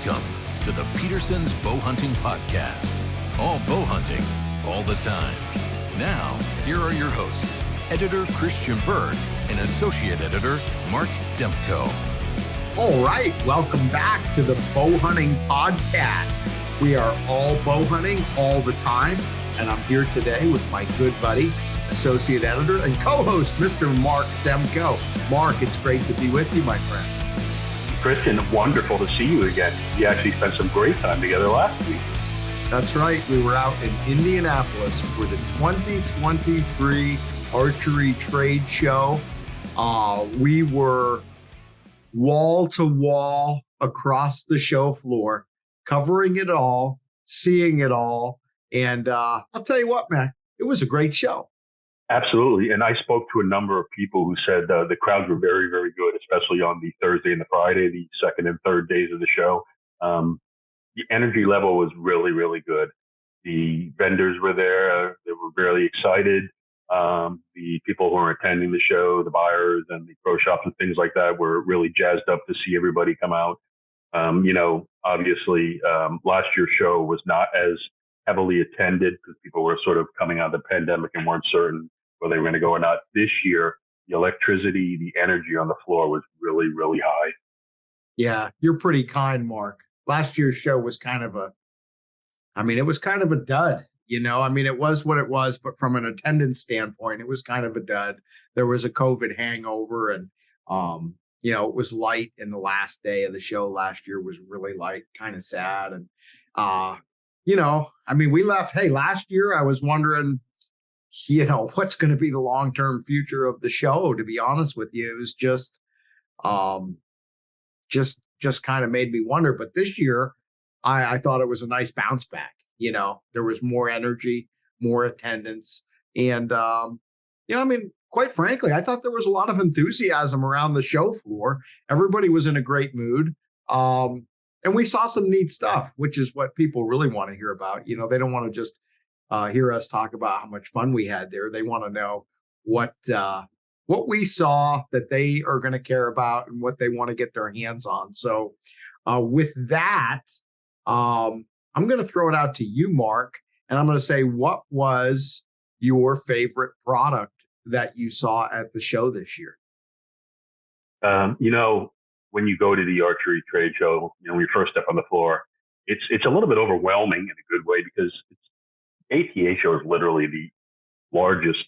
Welcome to the Petersen's Bowhunting Podcast. All bow hunting, all the time. Now, here are your hosts, Editor Christian Berg and Associate Editor Mark Demko. All right, welcome back to the Bowhunting Podcast. We are all bow hunting all the time, and I'm here today with my good buddy, Associate Editor and co-host, Mr. Mark Demko. Mark, it's great to be with you, my friend. Christian, wonderful to see you again. We actually spent some great time together last week. That's right. We were out in Indianapolis for the 2023 Archery Trade Show. We were wall to wall across the show floor, covering it all, seeing it all. And I'll tell you what, man, it was a great show. Absolutely. And I spoke to a number of people who said the crowds were very, very good, especially on the Thursday and the Friday, the second and third days of the show. The energy level was really, really good. The vendors were there. They were really excited. The people who were attending the show, the buyers and the pro shops and things like that were really jazzed up to see everybody come out. Obviously, last year's show was not as heavily attended because people were sort of coming out of the pandemic and weren't certain whether they were going to go or not. This year, the electricity, the energy on the floor was really, really high. Yeah, you're pretty kind, Mark. Last year's show was kind of a dud. It was what it was, but from an attendance standpoint, it was kind of a dud. There was a COVID hangover and, it was light in the last day of the show. Last year was really light, kind of sad. And, we left. Hey, last year I was wondering, what's going to be the long-term future of the show? To be honest with you, it was just kind of made me wonder. But this year, I thought it was a nice bounce back. There was more energy, more attendance, and quite frankly, I thought there was a lot of enthusiasm around the show floor. Everybody was in a great mood. And we saw some neat stuff, which is what people really want to hear about. They don't want to just hear us talk about how much fun we had there. They want to know what we saw that they are going to care about and what they want to get their hands on. So with that, I'm going to throw it out to you, Mark, and I'm going to say, what was your favorite product that you saw at the show this year? When you go to the archery trade show, when you first step on the floor, it's a little bit overwhelming in a good way because ATA show is literally the largest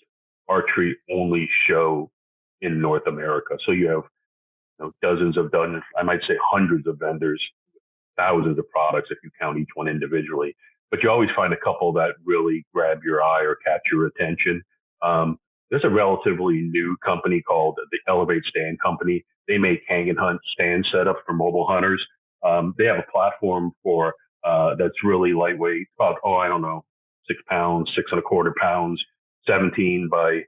archery only show in North America. So you have dozens, I might say hundreds of vendors, thousands of products if you count each one individually. But you always find a couple that really grab your eye or catch your attention. There's a relatively new company called the Elevate Stand Company. They make hang and hunt stand setup for mobile hunters. They have a platform for that's really lightweight, about 6 pounds, 6.25 pounds, 17 by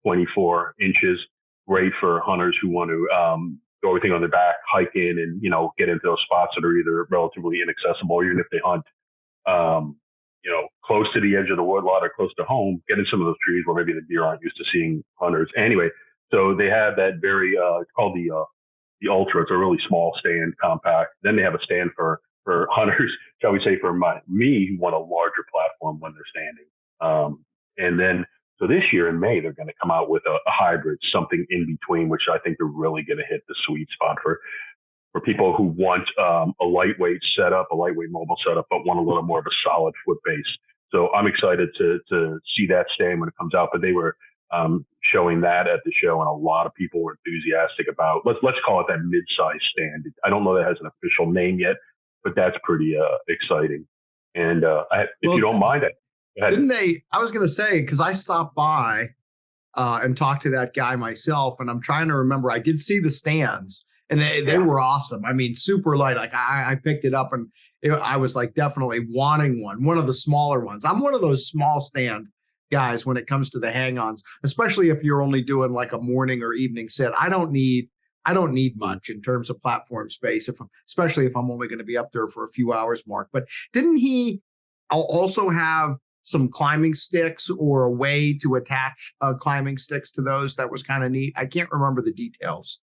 24 inches. Great for hunters who want to go everything on their back, hike in, and get into those spots that are either relatively inaccessible, even if they hunt close to the edge of the woodlot or close to home, get in some of those trees where maybe the deer aren't used to seeing hunters. Anyway, so they have that very, it's called the Ultra. It's a really small stand, compact. Then they have a stand for hunters, shall we say, for me, who want a larger platform when they're standing. And then, so this year in May, they're going to come out with a hybrid, something in between, which I think they're really going to hit the sweet spot for people who want a lightweight setup, a lightweight mobile setup, but want a little more of a solid foot base. So I'm excited to see that stand when it comes out. But they were showing that at the show, and a lot of people were enthusiastic about, let's call it that mid-size stand. I don't know that it has an official name yet, but that's pretty exciting. And if you don't mind it. Didn't they? I was going to say, because I stopped by and talked to that guy myself, and I'm trying to remember. I did see the stands, and they were awesome. Super light. Like I picked it up, and I was like definitely wanting one of the smaller ones. I'm one of those small stand guys when it comes to the hang-ons, especially if you're only doing like a morning or evening sit. I don't need much in terms of platform space, especially if I'm only going to be up there for a few hours, Mark. But didn't he also have some climbing sticks or a way to attach climbing sticks to those? That was kind of neat. I can't remember the details.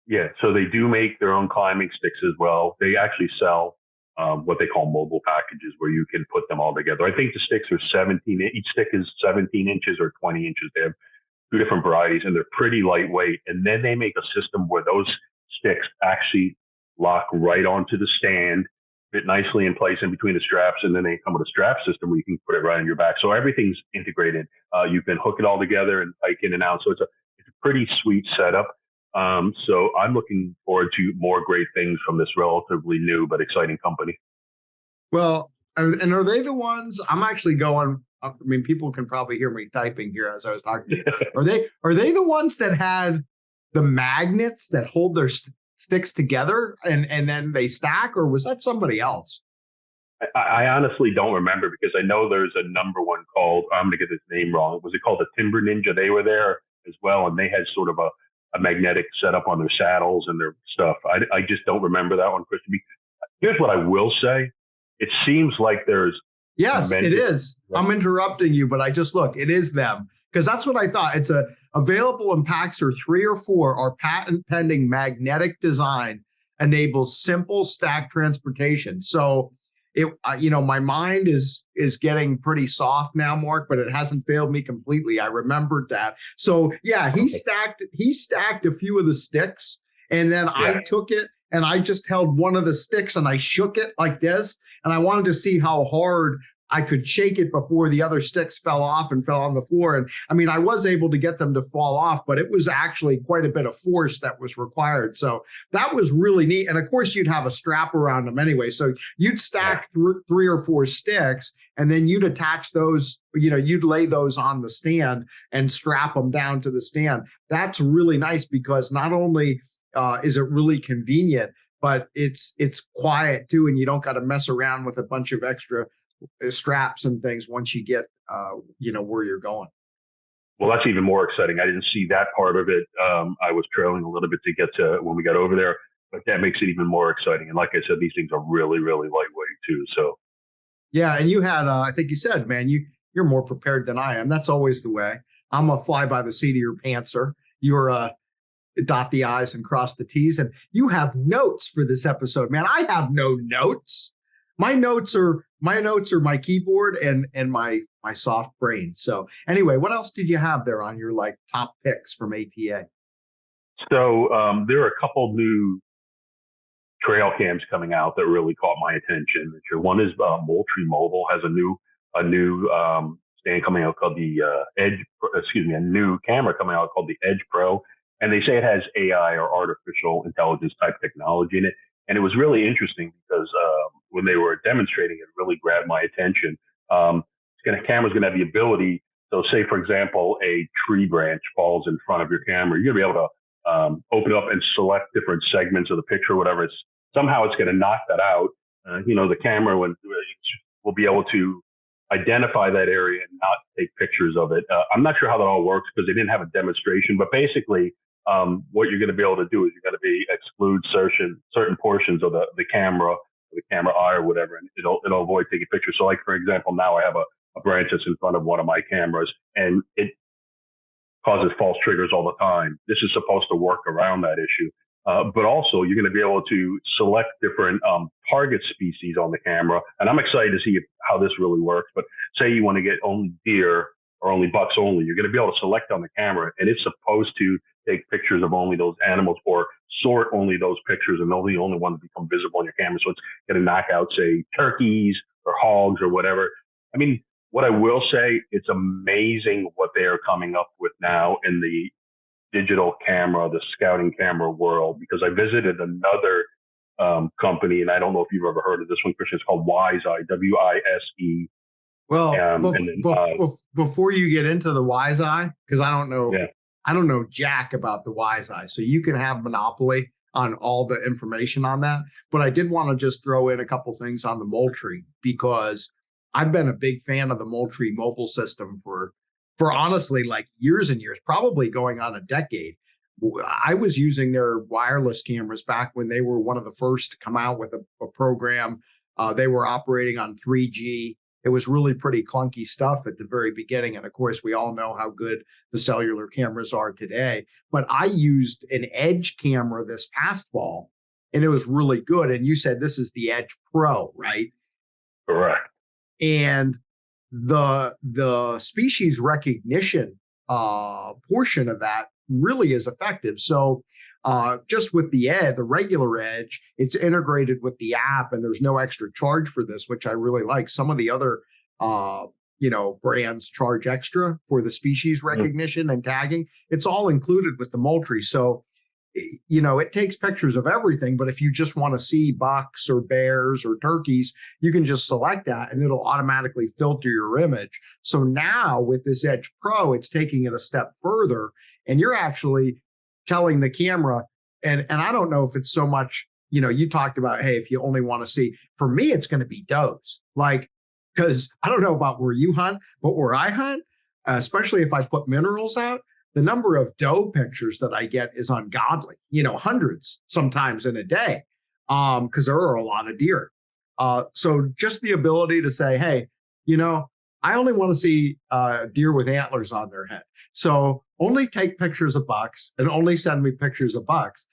Yeah, so they do make their own climbing sticks as well. They actually sell what they call mobile packages, where you can put them all together. I think the sticks are 17. Each stick is 17 inches or 20 inches. They have two different varieties, and they're pretty lightweight. And then they make a system where those sticks actually lock right onto the stand, fit nicely in place in between the straps, and then they come with a strap system where you can put it right on your back. So everything's integrated. You can hook it all together and hike in and out. So it's a pretty sweet setup. So I'm looking forward to more great things from this relatively new but exciting company. Well, and are they the ones? I'm actually going. I mean, people can probably hear me typing here as I was talking to you. Are they the ones that had the magnets that hold their sticks together and then they stack, or was that somebody else? I honestly don't remember, because I know there's a number one called, I'm going to get his name wrong. Was it called the Timber Ninja? They were there as well, and they had sort of a magnetic setup on their saddles and their stuff. I just don't remember that one, Christian. Here's what I will say. It seems like there's... Yes, it is. I'm interrupting you, but I just look, it is them. Because that's what I thought. It's available in packs or 3 or 4. Our patent pending magnetic design enables simple stack transportation. So my mind is getting pretty soft now, Mark, but it hasn't failed me completely. I remembered that. So yeah, he stacked a few of the sticks, and then I took it and I just held one of the sticks and I shook it like this, and I wanted to see how hard I could shake it before the other sticks fell off and fell on the floor. And I mean, I was able to get them to fall off, but it was actually quite a bit of force that was required. So that was really neat. And of course, you'd have a strap around them anyway. So you'd stack 3 or 4 sticks, and then you'd attach those, you'd lay those on the stand and strap them down to the stand. That's really nice, because not only is it really convenient, but it's quiet too. And you don't got to mess around with a bunch of extra straps and things once you get where you're going. Well, that's even more exciting. I didn't see that part of it. I was trailing a little bit to get to when we got over there, but that makes it even more exciting. And like I said, these things are really, really lightweight too. So yeah, and you had I think you said, man, you're more prepared than I am. That's always the way. I'm a fly by the seat of your pantser. You're a dot the I's and cross the T's, and you have notes for this episode, man. I have no notes. My notes are my keyboard and my soft brain. So anyway, what else did you have there on your top picks from ATA? So there are a couple new trail cams coming out that really caught my attention. One is Moultrie Mobile has a new stand coming out called the a new camera coming out called the Edge Pro, and they say it has AI or artificial intelligence type technology in it. And it was really interesting because when they were demonstrating, it really grabbed my attention. Camera's going to have the ability. So say, for example, a tree branch falls in front of your camera. You're going to be able to open it up and select different segments of the picture, whatever. Somehow it's going to knock that out. The camera will be able to identify that area and not take pictures of it. I'm not sure how that all works because they didn't have a demonstration, but basically, what you're going to be able to do is you're going to exclude certain portions of the camera eye or whatever, and it'll avoid taking pictures. So, like for example, now I have a branch that's in front of one of my cameras, and it causes false triggers all the time. This is supposed to work around that issue, but also you're going to be able to select different target species on the camera, and I'm excited to see how this really works. But say you want to get only deer or only bucks only, you're going to be able to select on the camera, and it's supposed to take pictures of only those animals or sort only those pictures, and they'll be the only ones that become visible on your camera. So it's going to knock out, say, turkeys or hogs or whatever. I mean, what I will say, it's amazing what they are coming up with now in the digital camera, the scouting camera world, because I visited another company, and I don't know if you've ever heard of this one, Christian. It's called WiseEye, WISE. Well, before you get into the WiseEye, because I don't know jack about the WiseEye, so you can have monopoly on all the information on that. But I did want to just throw in a couple things on the Moultrie, because I've been a big fan of the Moultrie mobile system for honestly years and years, probably going on a decade. I was using their wireless cameras back when they were one of the first to come out with a program. They were operating on 3G. It was really pretty clunky stuff at the very beginning. And of course, we all know how good the cellular cameras are today. But I used an Edge camera this past fall, and it was really good. And you said this is the Edge Pro, right? Correct. And the species recognition portion of that really is effective. So just with the regular Edge, it's integrated with the app, and there's no extra charge for this, which I really like. Some of the other brands charge extra for the species recognition and tagging. It's all included with the Moultrie. So it takes pictures of everything, but if you just want to see bucks or bears or turkeys, you can just select that and it'll automatically filter your image. So now with this Edge Pro, it's taking it a step further, and you're actually telling the camera, and I don't know if it's so much, you talked about, hey, if you only want to see, for me, it's going to be does. Like, because I don't know about where you hunt, but where I hunt, especially if I put minerals out, the number of doe pictures that I get is ungodly, hundreds sometimes in a day, because there are a lot of deer. So just the ability to say, hey, I only want to see deer with antlers on their head. So only take pictures of bucks and only send me pictures of bucks.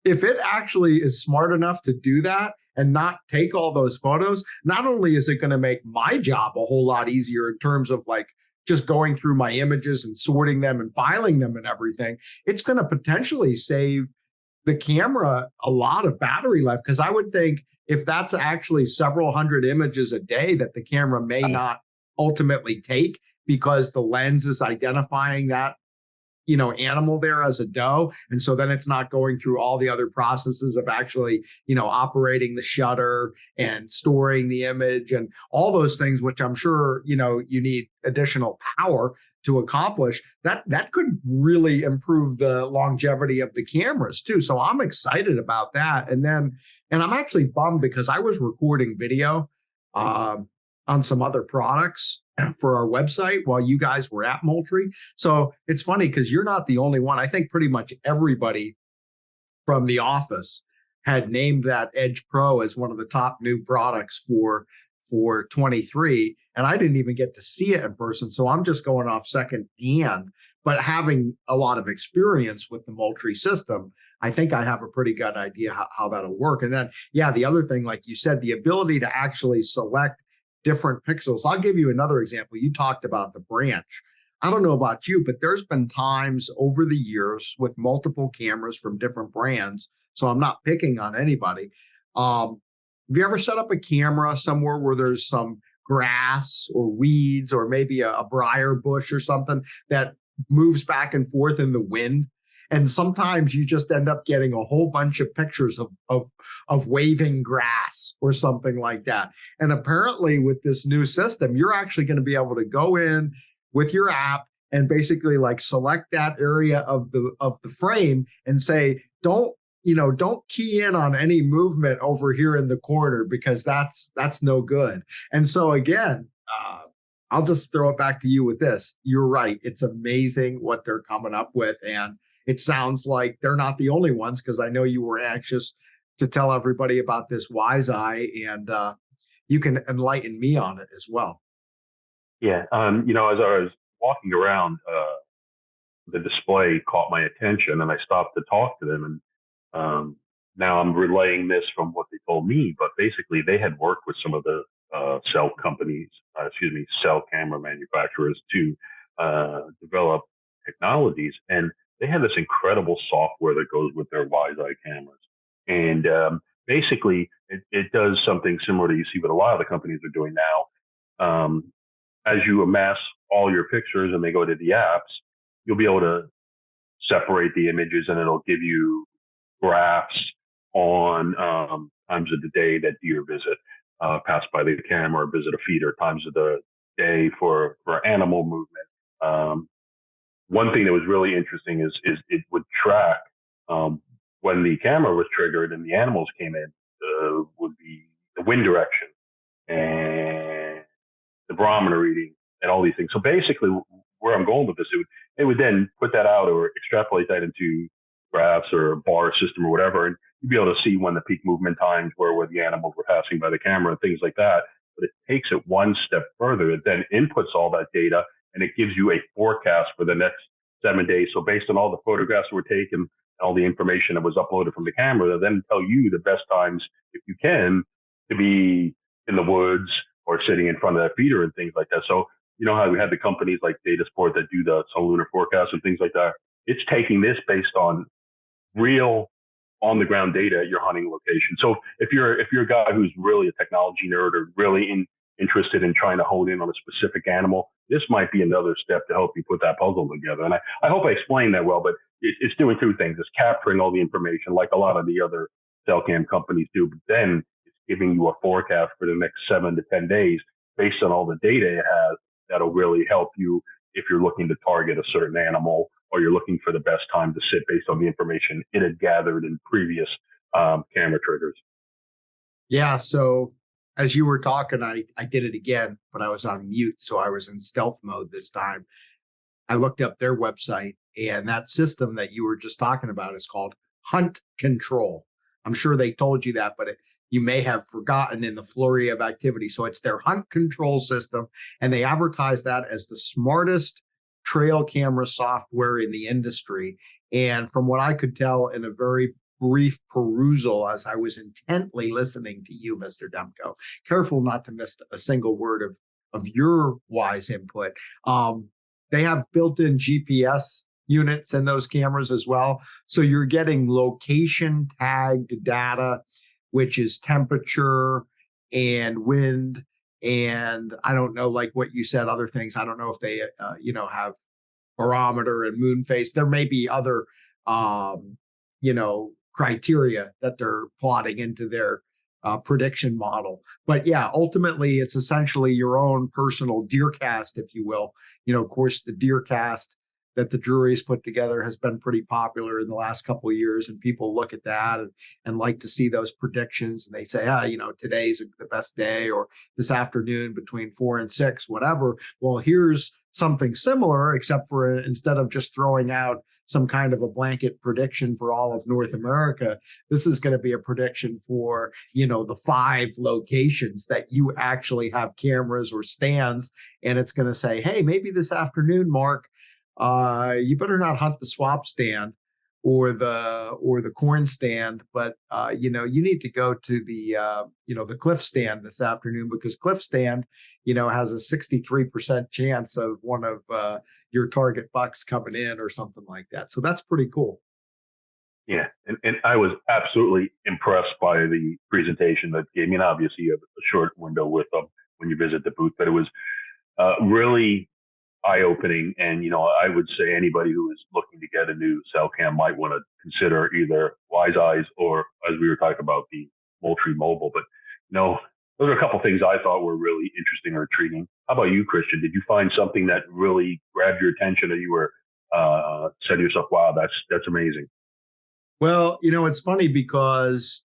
If it actually is smart enough to do that and not take all those photos, not only is it going to make my job a whole lot easier in terms of like just going through my images and sorting them and filing them and everything, it's going to potentially save the camera a lot of battery life. Because I would think if that's actually several hundred images a day that the camera may not ultimately take because the lens is identifying that animal there as a doe. And so then it's not going through all the other processes of actually, operating the shutter and storing the image and all those things, which I'm sure, you need additional power to accomplish. That could really improve the longevity of the cameras too. So I'm excited about that. And I'm actually bummed because I was recording video on some other products for our website while you guys were at Moultrie. So it's funny because you're not the only one. I think pretty much everybody from the office had named that Edge Pro as one of the top new products for 23. And I didn't even get to see it in person. So I'm just going off second hand, but having a lot of experience with the Moultrie system, I think I have a pretty good idea how that'll work. And then, the other thing, like you said, the ability to actually select different pixels. I'll give you another example. You talked about the branch. I don't know about you, but there's been times over the years with multiple cameras from different brands. So I'm not picking on anybody. Have you ever set up a camera somewhere where there's some grass or weeds or maybe a briar bush or something that moves back and forth in the wind? And sometimes you just end up getting a whole bunch of pictures of waving grass or something like that. And apparently with this new system, you're actually going to be able to go in with your app and basically like select that area of the frame and say, don't key in on any movement over here in the corner because that's no good. And so again, I'll just throw it back to you with this. You're right. It's amazing what they're coming up with. And it sounds like they're not the only ones, because I know you were anxious to tell everybody about this Wise Eye, and you can enlighten me on it as well. Yeah. As I was walking around, the display caught my attention and I stopped to talk to them. And now I'm relaying this from what they told me, but basically they had worked with some of the cell camera manufacturers to develop technologies. And they have this incredible software that goes with their Wise Eye cameras. And basically, it does something similar to you see what a lot of the companies are doing now. As you amass all your pictures and they go to the apps, you'll be able to separate the images and it'll give you graphs on times of the day that deer visit, pass by the camera, visit a feeder, times of the day for animal movement. One thing that was really interesting is it would track when the camera was triggered and the animals came in, would be the wind direction and the barometer reading and all these things. So basically, where I'm going with this, it would then put that out or extrapolate that into graphs or a bar system or whatever, and you'd be able to see when the peak movement times were, where the animals were passing by the camera and things like that. But it takes it one step further. It then inputs all that data and it gives you a forecast for the next 7 days. So based on all the photographs that were taken all the information that was uploaded from the camera that then tell you the best times, if you can, to be in the woods or sitting in front of that feeder and things like that. So you know how we had the companies like Data Sport that do the lunar forecast and things like that. It's taking this based on real on the ground data at your hunting location. So if you're a guy who's really a technology nerd or really interested in trying to hone in on a specific animal, this might be another step to help you put that puzzle together. And I hope I explained that well, but it's doing two things. It's capturing all the information like a lot of the other cell cam companies do, but then it's giving you a forecast for the next 7 to 10 days based on all the data it has that'll really help you if you're looking to target a certain animal or you're looking for the best time to sit based on the information it had gathered in previous camera triggers. Yeah. So as you were talking, I did it again, but I was on mute. So I was in stealth mode this time. I looked up their website, and that system that you were just talking about is called Hunt Control. I'm sure they told you that, but you may have forgotten in the flurry of activity. So it's their Hunt Control system, and they advertise that as the smartest trail camera software in the industry. And from what I could tell in a very brief perusal as I was intently listening to you, Mr. Demko, careful not to miss a single word of your wise input. They have built-in GPS units in those cameras as well. So you're getting location tagged data, which is temperature and wind. And I don't know, like what you said, other things. I don't know if they, have barometer and moon phase. There may be other, criteria that they're plotting into their prediction model. But yeah, ultimately, it's essentially your own personal deer cast, if you will. Of course, the deer cast that the jury's put together has been pretty popular in the last couple of years, and people look at that and like to see those predictions, and they say, today's the best day, or this afternoon between 4 and 6, whatever. Well, here's something similar, except for instead of just throwing out some kind of a blanket prediction for all of North America, this is going to be a prediction for, the 5 locations that you actually have cameras or stands. And it's going to say, hey, maybe this afternoon, Mark, you better not hunt the swap stand or the corn stand, but you need to go to the cliff stand this afternoon, because cliff stand, has a 63% chance of one of your target bucks coming in or something like that. So that's pretty cool. Yeah, and I was absolutely impressed by the presentation that gave me. And obviously, you have a short window with them when you visit the booth, but it was really eye-opening. And, I would say anybody who is looking to get a new cell cam might want to consider either Wise Eyes or, as we were talking about, the Moultrie Mobile. But, those are a couple of things I thought were really interesting or intriguing. How about you, Christian? Did you find something that really grabbed your attention that you were said to yourself, wow, that's amazing? Well, it's funny because,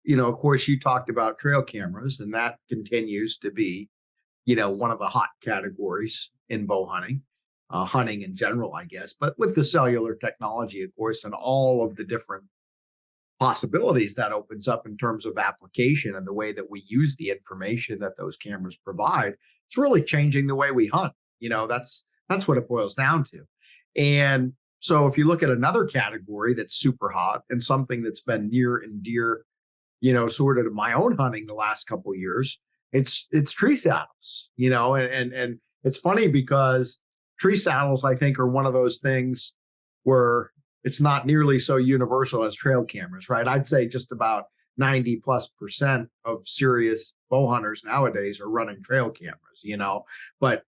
of course, you talked about trail cameras, and that continues to be, one of the hot categories in bow hunting, hunting in general, I guess, but with the cellular technology, of course, and all of the different possibilities that opens up in terms of application and the way that we use the information that those cameras provide, it's really changing the way we hunt. That's what it boils down to. And so if you look at another category that's super hot and something that's been near and dear, sort of to my own hunting the last couple of years, it's tree saddles, and it's funny because tree saddles, I think, are one of those things where it's not nearly so universal as trail cameras, right? I'd say just about 90+% of serious bow hunters nowadays are running trail cameras, but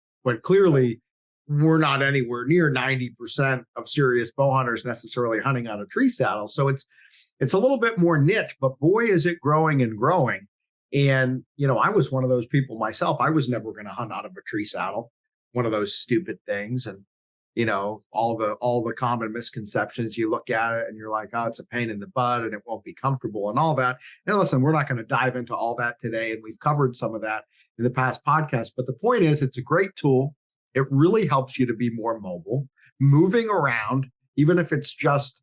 clearly we're not anywhere near 90% of serious bow hunters necessarily hunting on a tree saddle. So it's a little bit more niche, but boy, is it growing and growing. And, I was one of those people myself. I was never going to hunt out of a tree saddle, one of those stupid things. And, all the common misconceptions, you look at it and you're like, oh, it's a pain in the butt and it won't be comfortable and all that. And listen, we're not going to dive into all that today. And we've covered some of that in the past podcasts. But the point is, it's a great tool. It really helps you to be more mobile, moving around, even if it's just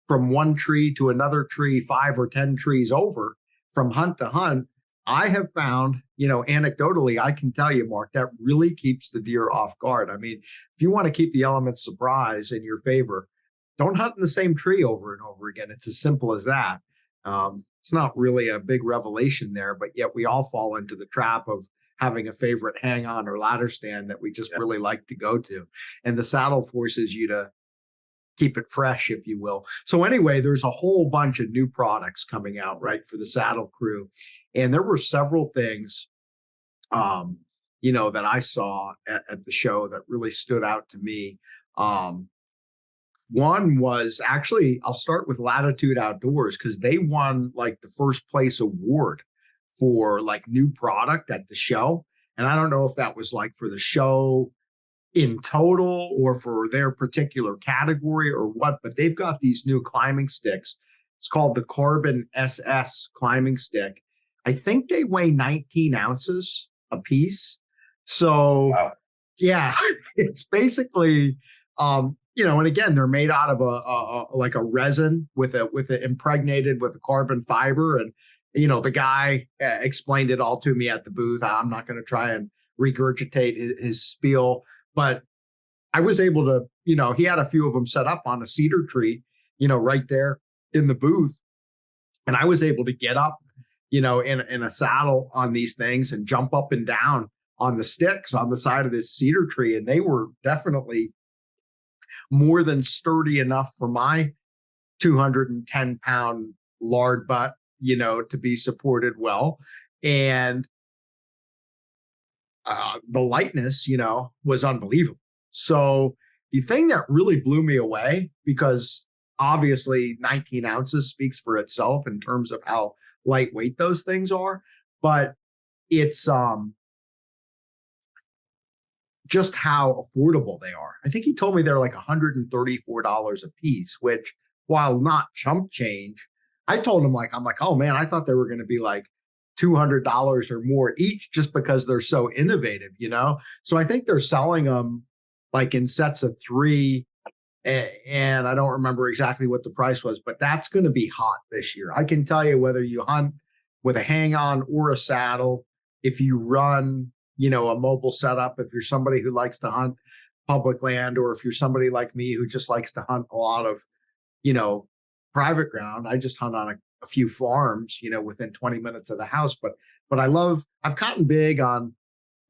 from one tree to another tree, 5 or 10 trees over, from hunt to hunt. I have found, anecdotally, I can tell you, Mark, that really keeps the deer off guard. I mean, if you want to keep the element of surprise in your favor, don't hunt in the same tree over and over again. It's as simple as that. It's not really a big revelation there, but yet we all fall into the trap of having a favorite hang on or ladder stand that we just really like to go to. And the saddle forces you to keep it fresh, if you will. So anyway, there's a whole bunch of new products coming out, right, for the saddle crew. And there were several things, that I saw at the show that really stood out to me. One was actually, I'll start with Latitude Outdoors, because they won like the first place award for like new product at the show. And I don't know if that was like for the show in total or for their particular category or what, but they've got these new climbing sticks. It's called the Carbon SS climbing stick. I think they weigh 19 ounces a piece. So wow. Yeah, it's basically, and again, they're made out of a resin with it impregnated with a carbon fiber. And, the guy explained it all to me at the booth. I'm not going to try and regurgitate his spiel, but I was able to, he had a few of them set up on a cedar tree, right there in the booth. And I was able to get up, in a saddle on these things and jump up and down on the sticks on the side of this cedar tree. And they were definitely more than sturdy enough for my 210-pound lard butt, to be supported well. And the lightness, was unbelievable. So the thing that really blew me away, because obviously 19 ounces speaks for itself in terms of how lightweight those things are, but it's just how affordable they are. I think he told me they're like $134 a piece, which, while not chump change, I told him I'm like, oh man, I thought they were going to be like $200 or more each, just because they're so innovative, So I think they're selling them like in sets of 3, and I don't remember exactly what the price was, but that's going to be hot this year. I can tell you, whether you hunt with a hang on or a saddle, if you run, a mobile setup, if you're somebody who likes to hunt public land, or if you're somebody like me who just likes to hunt a lot of, private ground. I just hunt on a few farms, within 20 minutes of the house. But I've gotten big on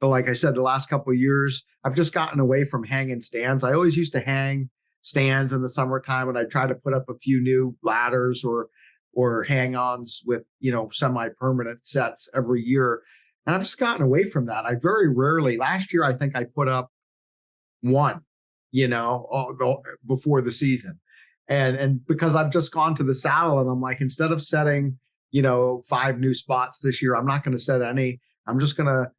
like I said, the last couple of years, I've just gotten away from hanging stands. I always used to hang stands in the summertime, and I try to put up a few new ladders or hang-ons with, semi-permanent sets every year. And I've just gotten away from that. I very rarely, last year, I think I put up one, before the season. And because I've just gone to the saddle, and I'm like, instead of setting, 5 new spots this year, I'm not going to set any. I'm just going to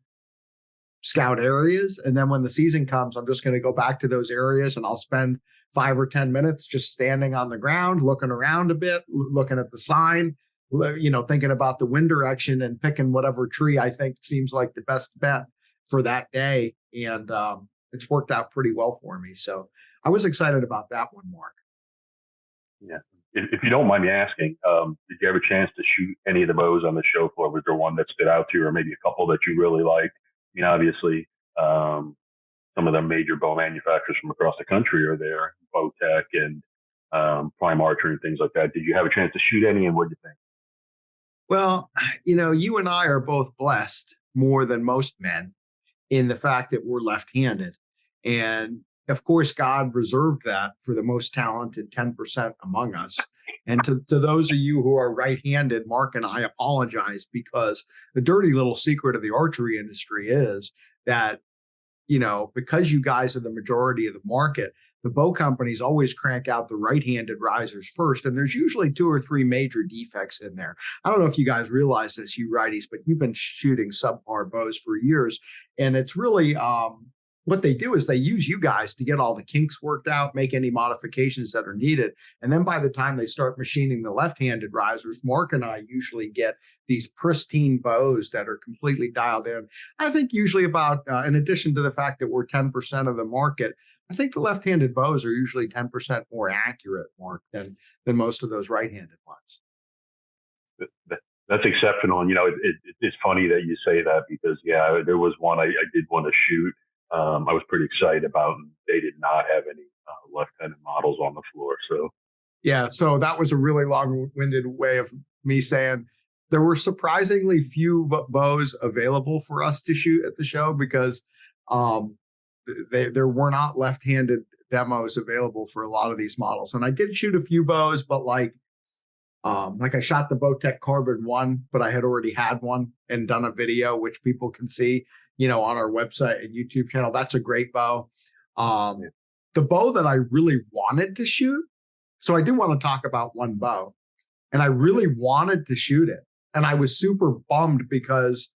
scout areas. And then when the season comes, I'm just going to go back to those areas, and I'll spend 5 or 10 minutes just standing on the ground, looking around a bit, looking at the sign, thinking about the wind direction, and picking whatever tree I think seems like the best bet for that day. And it's worked out pretty well for me. So I was excited about that one, Mark. Yeah. If you don't mind me asking, did you have a chance to shoot any of the bows on the show floor? Was there one that stood out to you, or maybe a couple that you really liked? Obviously, some of the major bow manufacturers from across the country are there, Bowtech and Prime Archery and things like that. Did you have a chance to shoot any, and what did you think? Well, you and I are both blessed more than most men in the fact that we're left-handed. And of course, God reserved that for the most talented 10% among us. And to those of you who are right-handed, Mark and I apologize, because the dirty little secret of the archery industry is that, because you guys are the majority of the market, the bow companies always crank out the right-handed risers first. And there's usually 2 or 3 major defects in there. I don't know if you guys realize this, you righties, but you've been shooting subpar bows for years. And it's really, what they do is they use you guys to get all the kinks worked out, make any modifications that are needed. And then by the time they start machining the left-handed risers, Mark and I usually get these pristine bows that are completely dialed in. I think usually about, in addition to the fact that we're 10% of the market, I think the left-handed bows are usually 10% more accurate, Mark, than most of those right-handed ones. That's exceptional. And, it's funny that you say that, because, there was one I did want to shoot. I was pretty excited about, and they did not have any left-handed models on the floor. So yeah, so that was a really long-winded way of me saying there were surprisingly few bows available for us to shoot at the show because um, there were not left-handed demos available for a lot of these models. And I did shoot a few bows, but like I shot the Bowtech Carbon 1, but I had already had one and done a video, which people can see, on our website and YouTube channel. That's a great bow. The bow that I really wanted to shoot, so I do want to talk about one bow, and I really wanted to shoot it. And I was super bummed because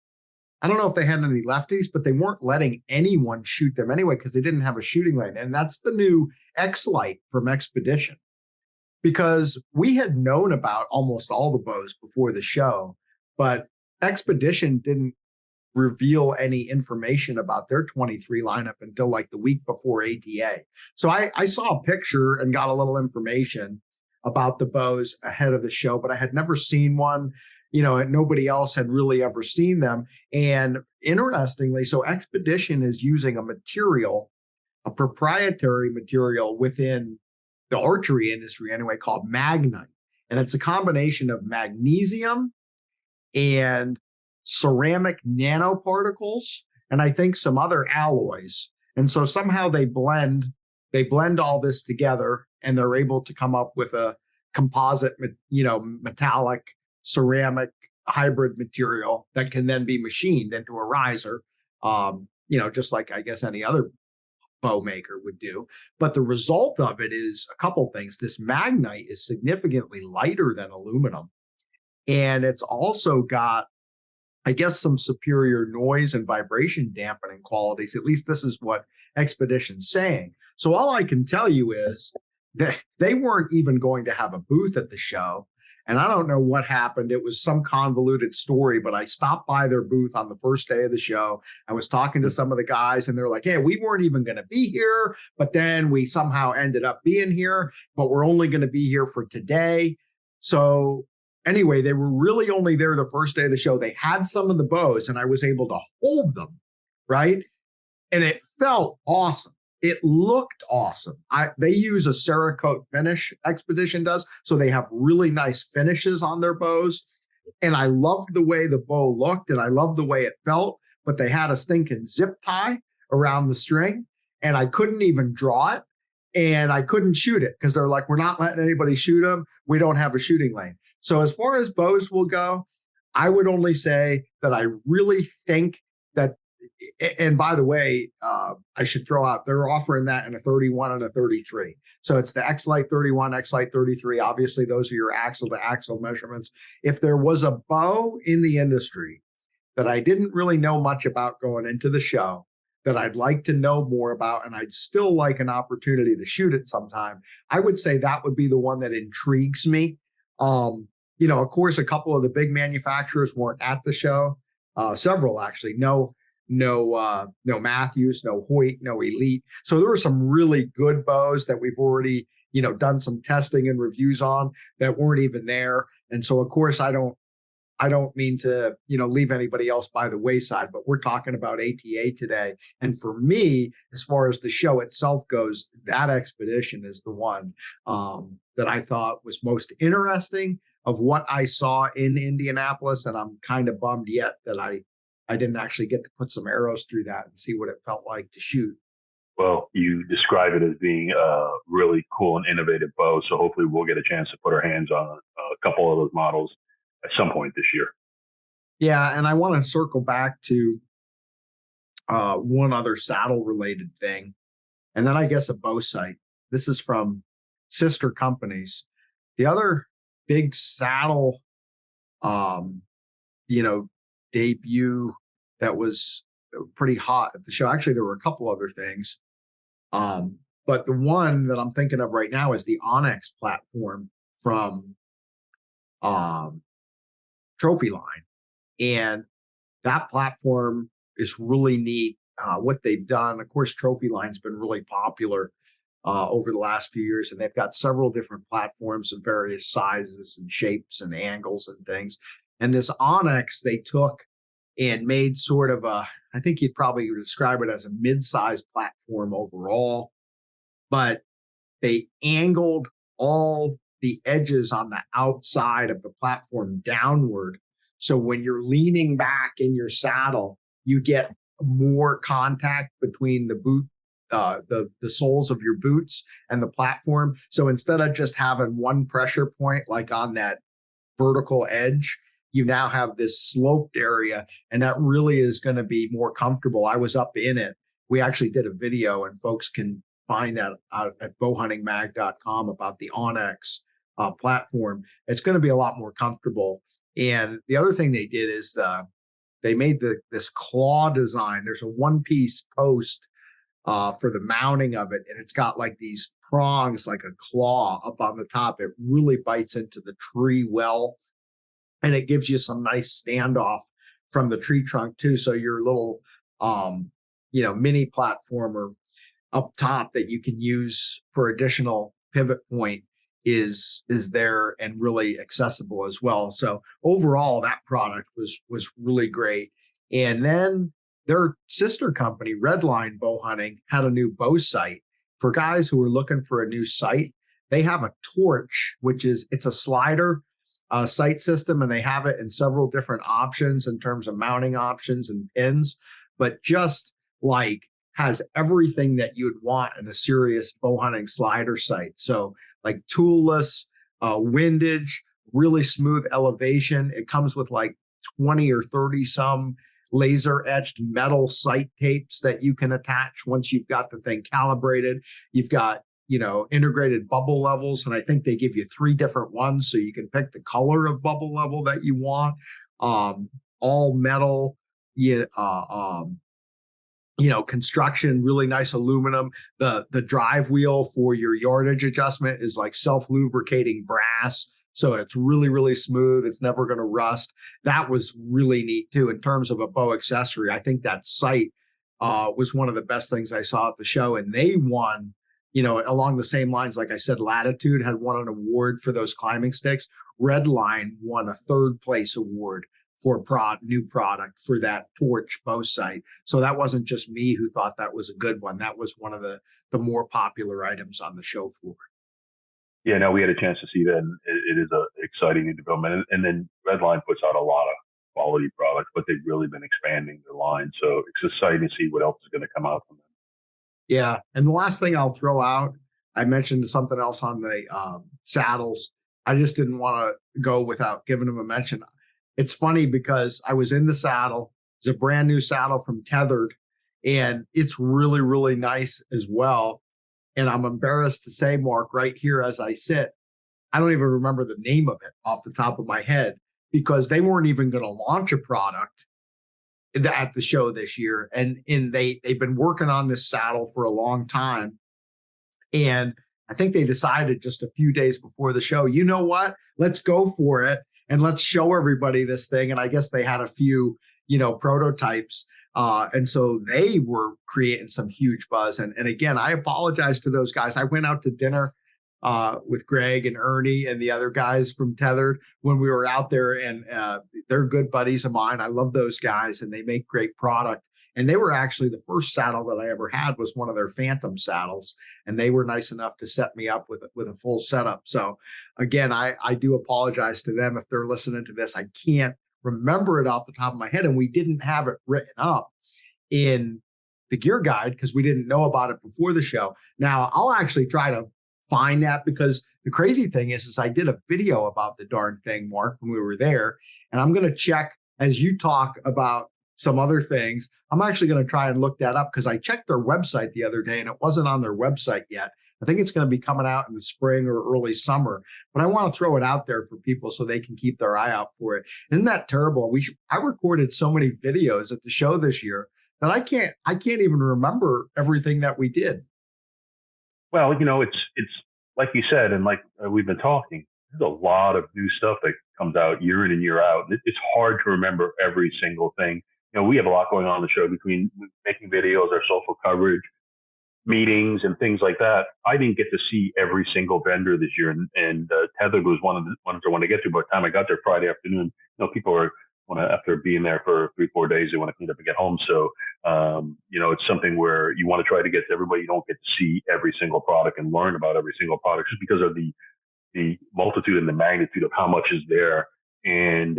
I don't know if they had any lefties, but they weren't letting anyone shoot them anyway because they didn't have a shooting lane. And that's the new X-Lite from Expedition. Because we had known about almost all the bows before the show, but Expedition didn't reveal any information about their 23 lineup until like the week before ATA. So I saw a picture and got a little information about the bows ahead of the show, but I had never seen one, and nobody else had really ever seen them. And interestingly, so Expedition is using a proprietary material within the archery industry anyway, called Magnite. And it's a combination of magnesium and ceramic nanoparticles, and I think some other alloys. And so somehow they blend all this together, and they're able to come up with a composite, metallic ceramic hybrid material that can then be machined into a riser, just like I guess any other bow maker would do. But the result of it is a couple things. This Magnite is significantly lighter than aluminum. And it's also got, I guess, some superior noise and vibration dampening qualities. At least this is what Expedition's saying. So all I can tell you is that they weren't even going to have a booth at the show. And I don't know what happened. It was some convoluted story, but I stopped by their booth on the first day of the show. I was talking to some of the guys, and they're like, hey, we weren't even going to be here, but then we somehow ended up being here, but we're only going to be here for today. So anyway, they were really only there the first day of the show. They had some of the bows, and I was able to hold them, right? And it felt awesome. It looked awesome. They use a Cerakote finish, Expedition does, so they have really nice finishes on their bows. And I loved the way the bow looked, and I loved the way it felt, but they had a stinking zip tie around the string, and I couldn't even draw it, and I couldn't shoot it because they're like, we're not letting anybody shoot them. We don't have a shooting lane. So as far as bows will go, I would only say that I really think that, and by the way, I should throw out, they're offering that in a 31 and a 33. So it's the X-Lite 31, X-Lite 33. Obviously, those are your axle to axle measurements. If there was a bow in the industry that I didn't really know much about going into the show, that I'd like to know more about, and I'd still like an opportunity to shoot it sometime, I would say that would be the one that intrigues me. Of course, a couple of the big manufacturers weren't at the show. Several actually. No Matthews, no Hoyt, no Elite. So there were some really good bows that we've already, done some testing and reviews on that weren't even there. And so, of course, I don't mean to, leave anybody else by the wayside, but we're talking about ATA today. And for me, as far as the show itself goes, that Expedition is the one that I thought was most interesting of what I saw in Indianapolis. And I'm kind of bummed yet that I didn't actually get to put some arrows through that and see what it felt like to shoot. Well, you describe it as being a really cool and innovative bow. So hopefully we'll get a chance to put our hands on a couple of those models at some point this year. Yeah. And I want to circle back to one other saddle related thing. And then I guess a bow sight. This is from sister companies. The other big saddle, debut that was pretty hot at the show. Actually, there were a couple other things. But the one that I'm thinking of right now is the Onyx platform from Trophy Line. And that platform is really neat. What they've done, of course, Trophy Line's been really popular over the last few years, and they've got several different platforms of various sizes and shapes and angles and things. And this Onyx they took and made sort of I think you'd probably describe it as a mid-sized platform overall. But they angled all the edges on the outside of the platform downward. So when you're leaning back in your saddle, you get more contact between the boot, the soles of your boots and the platform. So instead of just having one pressure point like on that vertical edge, you now have this sloped area, and that really is going to be more comfortable. I was up in it. We actually did a video, and folks can find that out at bowhuntingmag.com about the Onyx platform. It's going to be a lot more comfortable. And the other thing they did is they made this claw design. There's a one-piece post for the mounting of it, and it's got like these prongs, like a claw up on the top. It really bites into the tree well, and it gives you some nice standoff from the tree trunk too. So your little, mini platformer up top that you can use for additional pivot point is there and really accessible as well. So overall, that product was really great. And then their sister company, Redline Bowhunting, had a new bow sight for guys who are looking for a new sight. They have a torch, it's a slider sight system, and they have it in several different options in terms of mounting options and pins, but just like has everything that you'd want in a serious bow hunting slider sight. So like toolless, windage, really smooth elevation. It comes with like 20 or 30 some laser etched metal sight tapes that you can attach once you've got the thing calibrated. You've got, integrated bubble levels, and I think they give you 3 different ones, so you can pick the color of bubble level that you want. All metal, construction, really nice aluminum. The drive wheel for your yardage adjustment is like self-lubricating brass. So it's really, really smooth. It's never going to rust. That was really neat too. In terms of a bow accessory, I think that sight was one of the best things I saw at the show. And they won, along the same lines, like I said, Latitude had won an award for those climbing sticks. Redline won a 3rd place award for new product for that torch bow sight. So that wasn't just me who thought that was a good one. That was one of the more popular items on the show floor. Yeah, no, we had a chance to see that, and it is an exciting new development. And then Redline puts out a lot of quality products, but they've really been expanding their line. So it's exciting to see what else is going to come out from them. Yeah, and the last thing I'll throw out, I mentioned something else on the saddles. I just didn't want to go without giving them a mention. It's funny because I was in the saddle. It's a brand new saddle from Tethered, and it's really, really nice as well. And I'm embarrassed to say, Mark, right here as I sit, I don't even remember the name of it off the top of my head, because they weren't even going to launch a product at the show this year. And they've been working on this saddle for a long time. And I think they decided just a few days before the show, you know what, let's go for it. And let's show everybody this thing. And I guess they had a few, prototypes. And so they were creating some huge buzz. And again, I apologize to those guys. I went out to dinner with Greg and Ernie and the other guys from Tethered when we were out there, and they're good buddies of mine. I love those guys, and they make great product. And they were actually the first saddle that I ever had was one of their Phantom saddles, and they were nice enough to set me up with a full setup. So again, I do apologize to them if they're listening to this. I can't remember it off the top of my head, and we didn't have it written up in the gear guide because we didn't know about it before the show. Now I'll actually try to find that, because the crazy thing is I did a video about the darn thing, Mark, when we were there, and I'm going to check as you talk about some other things. I'm actually going to try and look that up, because I checked their website the other day and it wasn't on their website yet. I think it's going to be coming out in the spring or early summer, but I want to throw it out there for people so they can keep their eye out for it. Isn't that terrible? I recorded so many videos at the show this year that I can't even remember everything that we did. Well, it's like you said, and like we've been talking, there's a lot of new stuff that comes out year in and year out. It's hard to remember every single thing. We have a lot going on the show between making videos, our social coverage, meetings, and things like that. I didn't get to see every single vendor this year, and Tethered was one of the ones I wanted to get to. By the time I got there Friday afternoon, people were after being there for 3-4 days, they want to clean up and get home. So, it's something where you want to try to get to everybody. You don't get to see every single product and learn about every single product just because of the multitude and the magnitude of how much is there. And,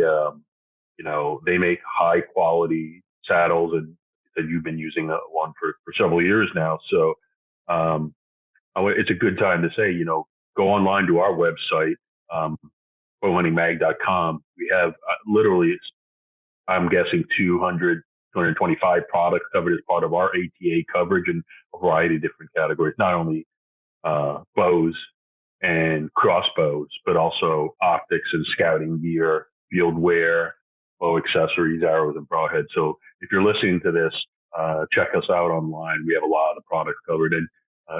they make high quality saddles, and you've been using one for several years now. So, it's a good time to say, go online to our website, bowhuntingmag.com. We have literally, I'm guessing 225 products covered as part of our ATA coverage in a variety of different categories, not only bows and crossbows, but also optics and scouting gear, field wear, bow accessories, arrows, and broadheads. So if you're listening to this, check us out online. We have a lot of the products covered. And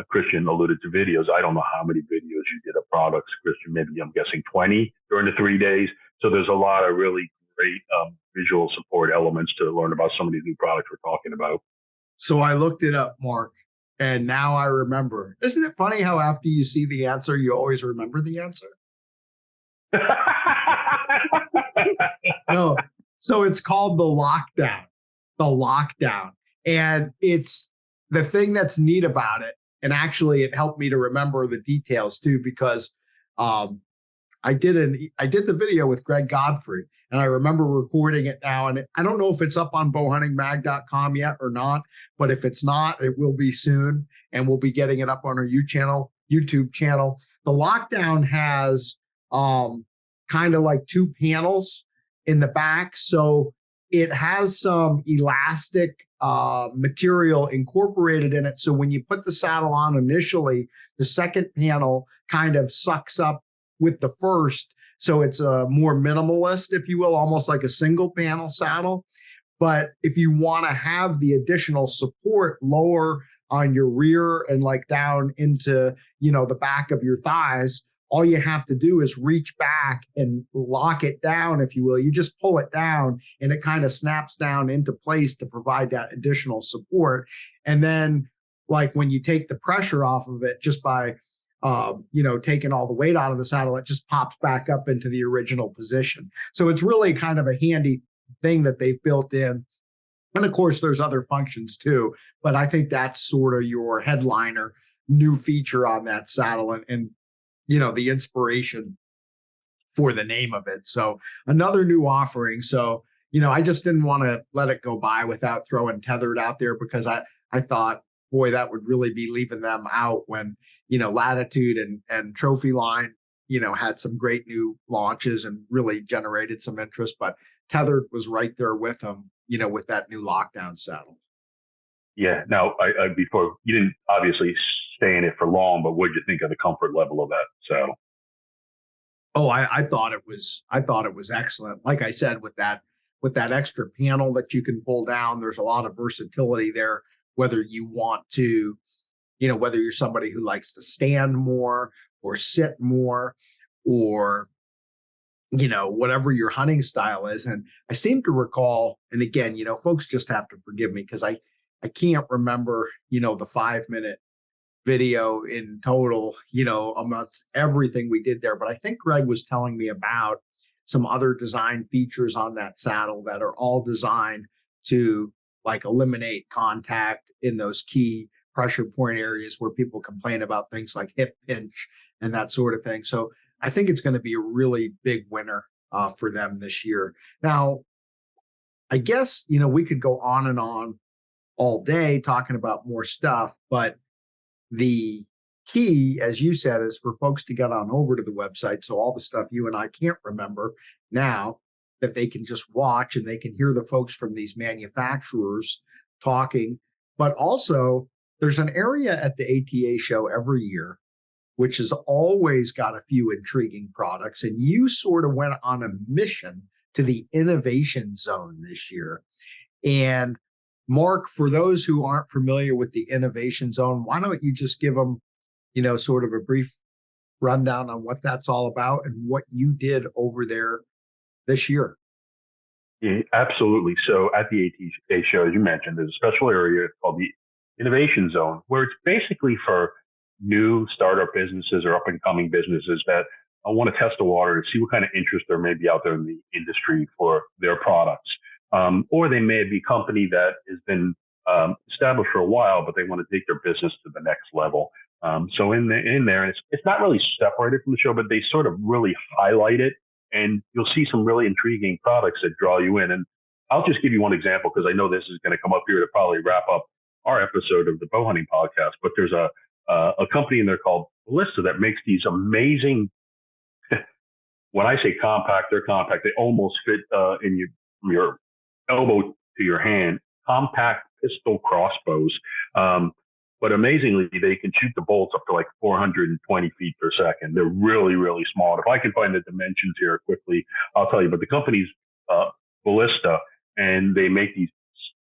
Christian alluded to videos. I don't know how many videos you did of products, Christian. Maybe I'm guessing 20 during the 3 days. So there's a lot of really great visual support elements to learn about some of these new products we're talking about. So I looked it up, Mark, and now I remember. Isn't it funny how after you see the answer, you always remember the answer? No. So it's called the lockdown. The lockdown. And it's the thing that's neat about it. And actually, it helped me to remember the details too, because I did the video with Greg Godfrey, and I remember recording it now. And I don't know if it's up on bowhuntingmag.com yet or not, but if it's not, it will be soon, and we'll be getting it up on our YouTube channel. The lockdown has kind of like 2 panels in the back, so it has some elastic material incorporated in it. So when you put the saddle on initially, the second panel kind of sucks up with the first. So it's a more minimalist, if you will, almost like a single panel saddle. But if you want to have the additional support lower on your rear and like down into, the back of your thighs, all you have to do is reach back and lock it down, if you will. You just pull it down and it kind of snaps down into place to provide that additional support. And then like when you take the pressure off of it just by, taking all the weight out of the saddle, it just pops back up into the original position. So it's really kind of a handy thing that they've built in. And of course, there's other functions too, but I think that's sort of your headliner new feature on that saddle and the inspiration for the name of it. So another new offering. So, I just didn't want to let it go by without throwing Tethered out there, because I thought, boy, that would really be leaving them out when, Latitude and Trophy Line, had some great new launches and really generated some interest, but Tethered was right there with them, with that new lockdown saddle. Yeah. Now, I before you didn't obviously stay in it for long, but what did you think of the comfort level of that saddle? Oh, I thought it was excellent. Like I said, with that extra panel that you can pull down, there's a lot of versatility there, whether you want to, whether you're somebody who likes to stand more or sit more or, whatever your hunting style is. And I seem to recall, and again, folks just have to forgive me because I can't remember, the 5-minute video in total, amongst everything we did there. But I think Greg was telling me about some other design features on that saddle that are all designed to like eliminate contact in those key pressure point areas where people complain about things like hip pinch and that sort of thing. So I think it's going to be a really big winner for them this year. Now, I guess, we could go on and on all day talking about more stuff, but the key, as you said, is for folks to get on over to the website. So all the stuff you and I can't remember now, that they can just watch and they can hear the folks from these manufacturers talking. But also, there's an area at the ATA show every year, which has always got a few intriguing products. And you sort of went on a mission to the innovation zone this year. And Mark, for those who aren't familiar with the innovation zone, why don't you just give them, sort of a brief rundown on what that's all about and what you did over there this year? Yeah, absolutely. So at the ATA show, as you mentioned, there's a special area called the innovation zone, where it's basically for new startup businesses or up and coming businesses that want to test the water to see what kind of interest there may be out there in the industry for their products. Or they may be a company that has been established for a while, but they want to take their business to the next level. So in there, it's not really separated from the show, but they sort of really highlight it, and you'll see some really intriguing products that draw you in. And I'll just give you one example, because I know this is going to come up here to probably wrap up our episode of the Bowhunting podcast. But there's a company in there called Ballista that makes these amazing. When I say compact, they're compact. They almost fit in your elbow to your hand. Compact pistol crossbows. But amazingly, they can shoot the bolts up to like 420 feet per second. They're really, really small. If I can find the dimensions here quickly, I'll tell you. But the company's Ballista, and they make these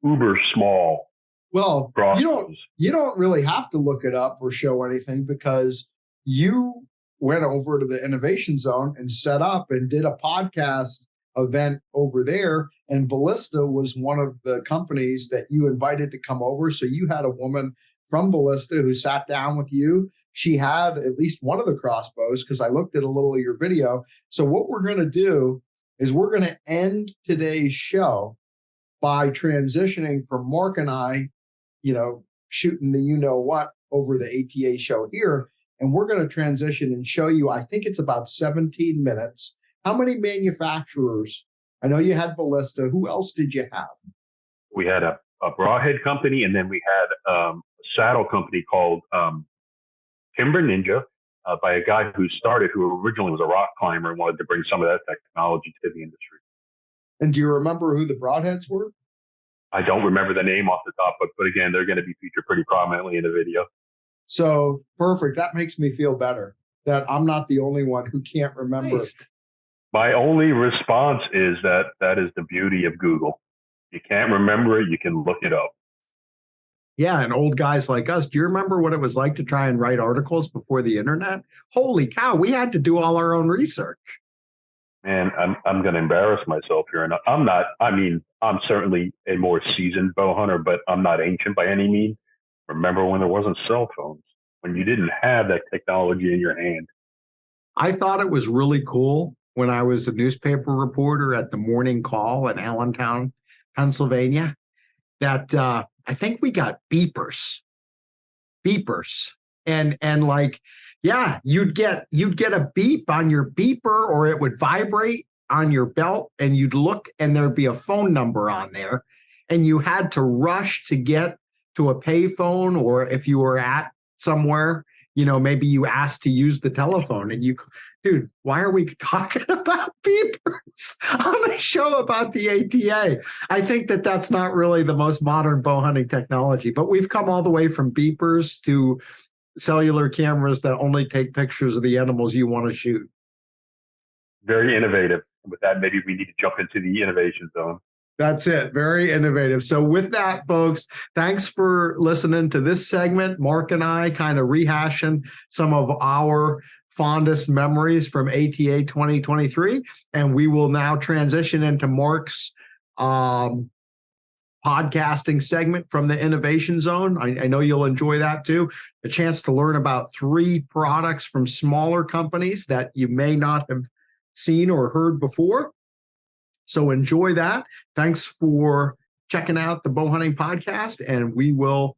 uber small. Well, crossbows. You don't really have to look it up or show anything, because you went over to the Innovation Zone and set up and did a podcast event over there. And Ballista was one of the companies that you invited to come over. So you had a woman from Ballista who sat down with you. She had at least one of the crossbows, because I looked at a little of your video. So what we're going to do is we're going to end today's show by transitioning from Mark and I, shooting the you-know-what over the ATA show here. And we're going to transition and show you, I think it's about 17 minutes. How many manufacturers? I know you had Ballista. Who else did you have? We had a broadhead company, and then we had a saddle company called Timber Ninja by a guy who originally was a rock climber and wanted to bring some of that technology to the industry. And do you remember who the broadheads were? I don't remember the name off the top, but again, they're going to be featured pretty prominently in the video. So perfect. That makes me feel better that I'm not the only one who can't remember. Nice. My only response is that is the beauty of Google. You can't remember it, you can look it up. Yeah, and old guys like us, do you remember what it was like to try and write articles before the internet? Holy cow, we had to do all our own research. Man, I'm going to embarrass myself here. And I'm certainly a more seasoned bow hunter, but I'm not ancient by any means. Remember when there wasn't cell phones, when you didn't have that technology in your hand? I thought it was really cool when I was a newspaper reporter at the Morning Call in Allentown, Pennsylvania, that I think we got beepers. And like, yeah, you'd get a beep on your beeper, or it would vibrate on your belt, and you'd look and there'd be a phone number on there, and you had to rush to get to a payphone, or if you were at somewhere, maybe you asked to use the telephone, and dude, why are we talking about beepers on a show about the ATA? I think that's not really the most modern bow hunting technology, but we've come all the way from beepers to cellular cameras that only take pictures of the animals you want to shoot. Very innovative. With that, maybe we need to jump into the innovation zone. That's it. Very innovative. So with that, folks, thanks for listening to this segment. Mark and I kind of rehashing some of our fondest memories from ATA 2023. And we will now transition into Mark's podcasting segment from the Innovation Zone. I know you'll enjoy that too. A chance to learn about 3 products from smaller companies that you may not have seen or heard before. So enjoy that. Thanks for checking out the Bowhunting Podcast, and we will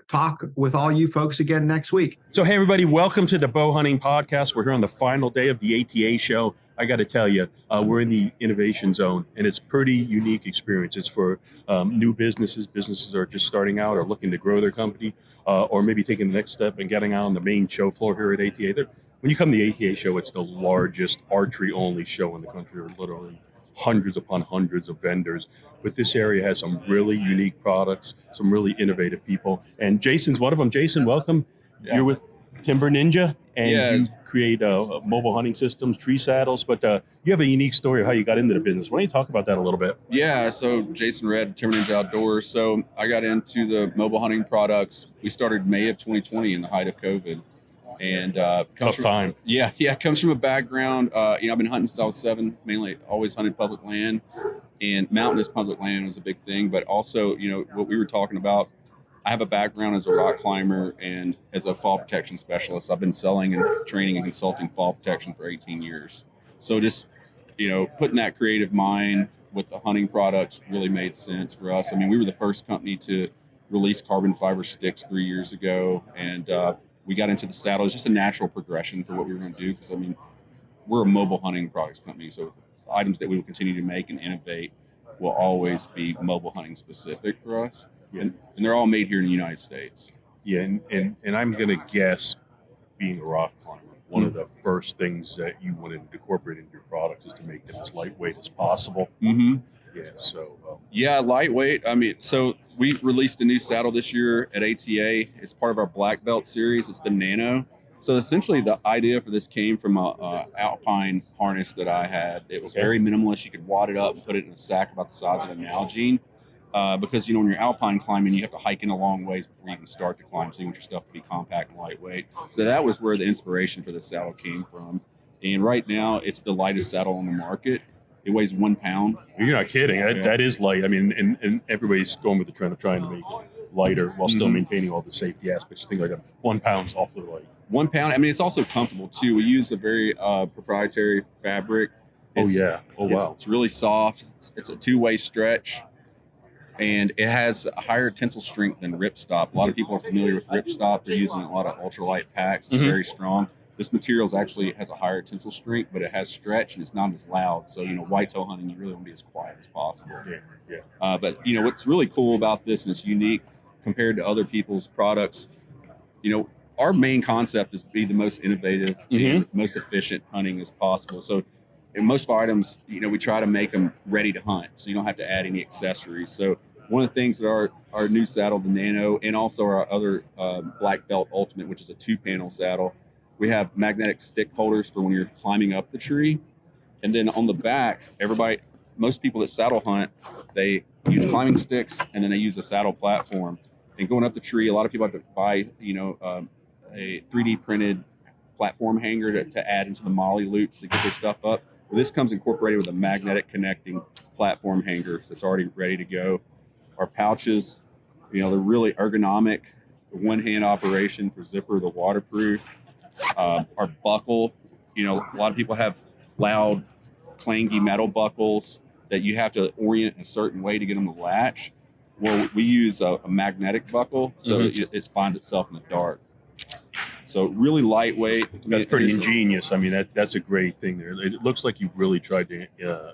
talk with all you folks again next week. So, hey, everybody, welcome to the Bowhunting Podcast. We're here on the final day of the ATA show. I got to tell you, we're in the Innovation Zone, and it's a pretty unique experience. It's for new businesses are just starting out or looking to grow their company, or maybe taking the next step and getting out on the main show floor here at ATA. When you come to the ATA show, it's the largest archery-only show in the country. There are literally hundreds upon hundreds of vendors. But this area has some really unique products, some really innovative people. And Jason's one of them. Jason, welcome. Yeah. You're with Timber Ninja, and you create mobile hunting systems, tree saddles. But you have a unique story of how you got into the business. Why don't you talk about that a little bit? Yeah, so Jason Redd, Timber Ninja Outdoors. So I got into the mobile hunting products. We started May of 2020 in the height of COVID. And tough time. Yeah. Comes from a background. I've been hunting since I was 7. Mainly, always hunted public land, and mountainous public land was a big thing. But also, what we were talking about, I have a background as a rock climber and as a fall protection specialist. I've been selling and training and consulting fall protection for 18 years. So just, putting that creative mind with the hunting products really made sense for us. I mean, we were the first company to release carbon fiber sticks 3 years ago, and we got into the saddle. It's just a natural progression for what we were going to do, because, I mean, we're a mobile hunting products company, so the items that we will continue to make and innovate will always be mobile hunting specific for us. Yeah. And they're all made here in the United States. Yeah, and I'm going to guess, being a rock climber, one of the first things that you wanted to incorporate into your products is to make them as lightweight as possible. Mm-hmm. Yeah, so. Yeah, lightweight. I mean, so we released a new saddle this year at ATA. It's part of our Black Belt series. It's the Nano. So essentially the idea for this came from a alpine harness that I had. It was very minimalist. You could wad it up and put it in a sack about the size of a Nalgene. Because, when you're alpine climbing, you have to hike in a long ways before you can start to climb. So you want your stuff to be compact and lightweight. So that was where the inspiration for this saddle came from. And right now, it's the lightest saddle on the market. It weighs 1 pound. You're not kidding. That is light. I mean, and everybody's going with the trend of trying to make it lighter while still maintaining all the safety aspects, things like that. 1 pound's awfully light. 1 pound. I mean, it's also comfortable too. We use a very proprietary fabric. Wow. It's really soft. It's a 2-way stretch. And it has a higher tensile strength than ripstop. A lot of people are familiar with ripstop. They're using a lot of ultralight packs. It's very strong. This material actually has a higher tensile strength, but it has stretch and it's not as loud. So, whitetail hunting, you really want to be as quiet as possible. Yeah. But, what's really cool about this, and it's unique compared to other people's products, our main concept is to be the most innovative and most efficient hunting as possible. So, in most of our items, we try to make them ready to hunt, so you don't have to add any accessories. So one of the things that our new saddle, the Nano, and also our other Black Belt Ultimate, which is a 2-panel saddle, we have magnetic stick holders for when you're climbing up the tree. And then on the back, most people that saddle hunt, they use climbing sticks and then they use a saddle platform. And going up the tree, a lot of people have to buy, a 3D printed platform hanger to add into the molly loops to get their stuff up. Well, this comes incorporated with a magnetic connecting platform hanger that's already ready to go. Our pouches, they're really ergonomic, one-hand operation for zipper, the waterproof. Our buckle, a lot of people have loud, clangy metal buckles that you have to orient in a certain way to get them to latch. Well, we use a magnetic buckle, so it finds itself in the dark. So really lightweight. That's pretty ingenious. I mean, that's a great thing there. It looks like you've really tried to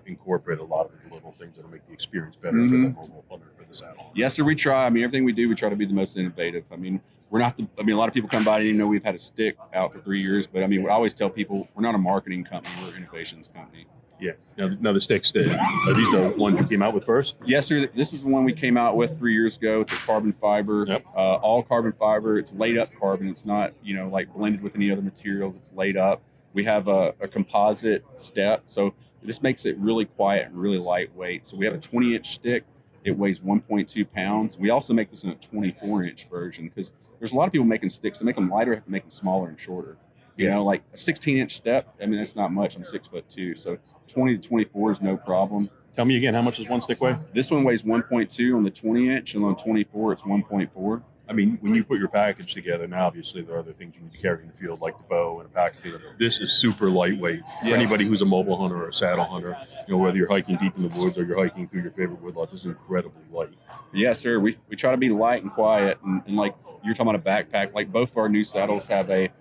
incorporate a lot of the little things that'll make the experience better for the mobile hunter, for the saddle. Yes, sir. We try. I mean, everything we do, we try to be the most innovative. I mean, a lot of people come by and even know we've had a stick out for 3 years. But I mean, I always tell people we're not a marketing company. We're an innovations company. Yeah. Now the sticks, are these the ones you came out with first? Yes, sir. This is the one we came out with 3 years ago. It's a carbon fiber, all carbon fiber. It's laid up carbon. It's not, like blended with any other materials. It's laid up. We have a composite step. So this makes it really quiet and really lightweight. So we have a 20-inch stick. It weighs 1.2 pounds. We also make this in a 24-inch version because there's a lot of people making sticks. To make them lighter, have to make them smaller and shorter. Like a 16-inch step, I mean, that's not much. I'm 6'2", so 20 to 24 is no problem. Tell me again, how much does one stick weigh? This one weighs 1.2 on the 20-inch, and on 24, it's 1.4. I mean, when you put your package together, now obviously there are other things you need to carry in the field, like the bow and a package. This is super lightweight for anybody who's a mobile hunter or a saddle hunter. Whether you're hiking deep in the woods or you're hiking through your favorite woodlot, this is incredibly light. Yes, sir. We try to be light and quiet, and like you're talking about a backpack. Like both of our new saddles have a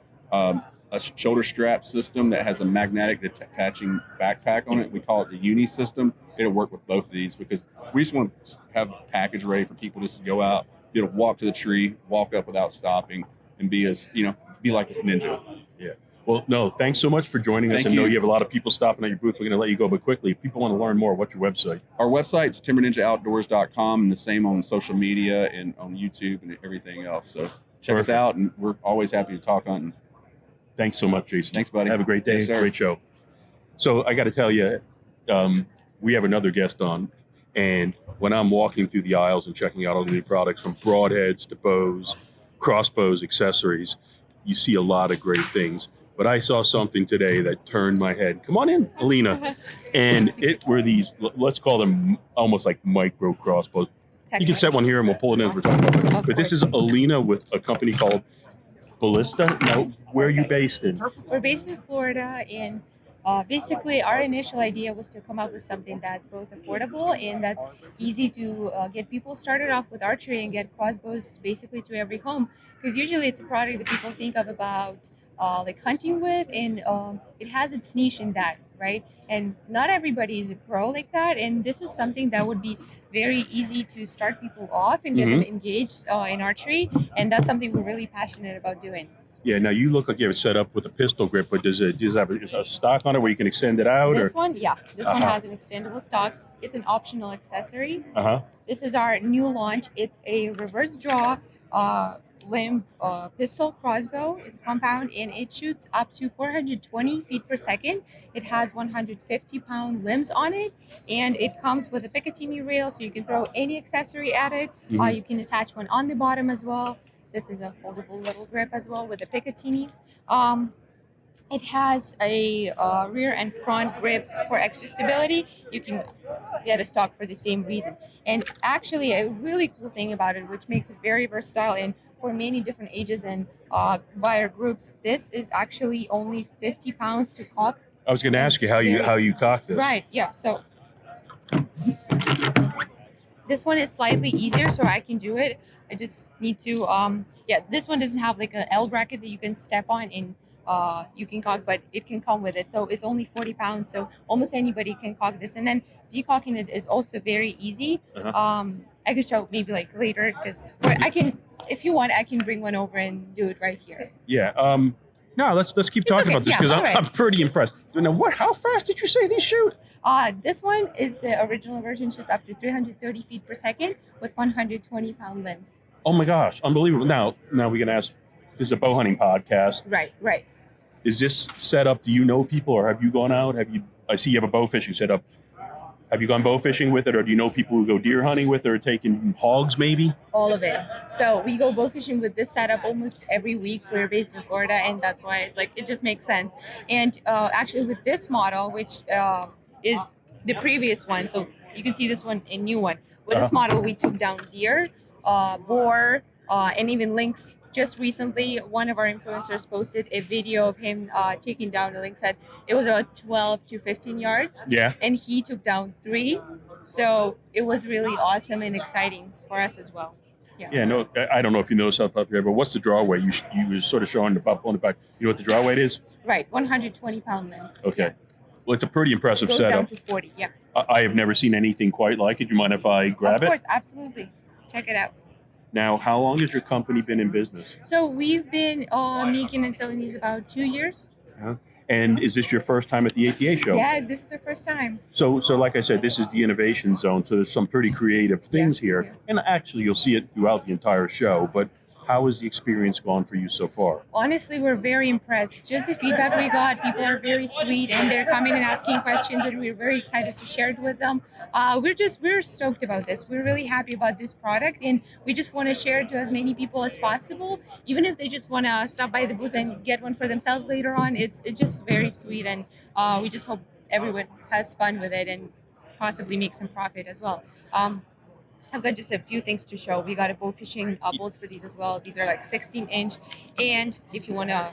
shoulder strap system that has a magnetic attaching backpack on it. We call it the Uni system. It'll work with both of these because we just want to have a package ready for people just to go out, be able to walk to the tree, walk up without stopping, and be like a ninja. Yeah. Well, no, thanks so much for joining us. I know you have a lot of people stopping at your booth. We're going to let you go, but quickly, if people want to learn more, what's your website? Our website's timberninjaoutdoors.com, and the same on social media and on YouTube and everything else. So check us out, and we're always happy to talk hunting. Thanks so much, Jason. Thanks, buddy. Have a great day. Yes, sir. Great show. So I got to tell you, we have another guest on, and when I'm walking through the aisles and checking out all the new products from broadheads to bows, crossbows, accessories, you see a lot of great things. But I saw something today that turned my head. Come on in, Alina. And it were these, let's call them almost like micro crossbows. You can set one here and we'll pull it in as we're talking about it. But this is Alina with a company called Ballista. Now, Yes. where are you based in? We're based in Florida, and basically our initial idea was to come up with something that's both affordable and that's easy to get people started off with archery and get crossbows basically to every home. Because usually it's a product that people think of about like hunting with, and it has its niche in that, right? And not everybody is a pro like that, and this is something that would be very easy to start people off and get them engaged in archery, and that's something we're really passionate about doing. Yeah, now you look like you have it set up with a pistol grip, but does it have a stock on it where you can extend it out? This or? one, yeah, this one has an extendable stock. It's an optional accessory. Uh-huh. This is our new launch. It's a reverse draw limb pistol crossbow. It's compound and it shoots up to 420 feet per second. It has 150-pound limbs on it, and it comes with a Picatinny rail, so you can throw any accessory at it. You can attach one on the bottom as well. This is a foldable little grip as well with a Picatinny. It has a rear and front grips for extra stability. You can get a stock for the same reason. And actually, a really cool thing about it, which makes it very versatile and for many different ages and buyer groups, this is actually only 50 pounds to cock. I was going to ask you how you cock this. Right, yeah. So this one is slightly easier, so I can do it. I just need to, this one doesn't have like an L bracket that you can step on and you can cock, but it can come with it. So it's only 40 pounds, so almost anybody can cock this. And then decocking it is also very easy. I could show maybe like later, because I can, if you want, I can bring one over and do it right here. Yeah. No, let's keep talking about this, because I'm pretty impressed. Now, how fast did you say these shoot? This one is the original version, shoots up to 330 feet per second with 120-pound limbs. Oh my gosh, unbelievable. Now we're going to ask, this is a bow hunting podcast. Right. Is this set up, do you know people, or have you gone out? I see you have a bow fishing set up. Have you gone bow fishing with it, or do you know people who go deer hunting with it, or taking hogs maybe? All of it. So we go bow fishing with this setup almost every week. We're based in Florida, and that's why it's like, it just makes sense. And actually with this model, which is the previous one, so you can see this one, a new one. With this model, we took down deer, boar, and even lynx. Just recently, one of our influencers posted a video of him taking down a lynx head. It was about 12 to 15 yards. Yeah. And he took down 3. So it was really awesome and exciting for us as well. Yeah, no, I don't know if you know stuff up here, but what's the draw weight? You were sort of showing the butt on the back. You know what the draw weight is? Right, 120-pound limbs. Okay. Yeah. Well, it's a pretty impressive goes setup. Down to 40, yeah. I have never seen anything quite like it. Do you mind if I grab it? Of course, absolutely. Check it out. Now, how long has your company been in business? So we've been making and selling these about 2 years. And is this your first time at the ATA show? Yes, this is our first time. So like I said, this is the innovation zone. So there's some pretty creative things here. Yeah. And actually, you'll see it throughout the entire show. But how has the experience gone for you so far? Honestly, we're very impressed. Just the feedback we got, people are very sweet and they're coming and asking questions, and we're very excited to share it with them. We're stoked about this. We're really happy about this product, and we just want to share it to as many people as possible. Even if they just want to stop by the booth and get one for themselves later on, it's just very sweet, and we just hope everyone has fun with it and possibly make some profit as well. I've got just a few things to show. We got a bow fishing bolts for these as well. These are like 16-inch. And if you want a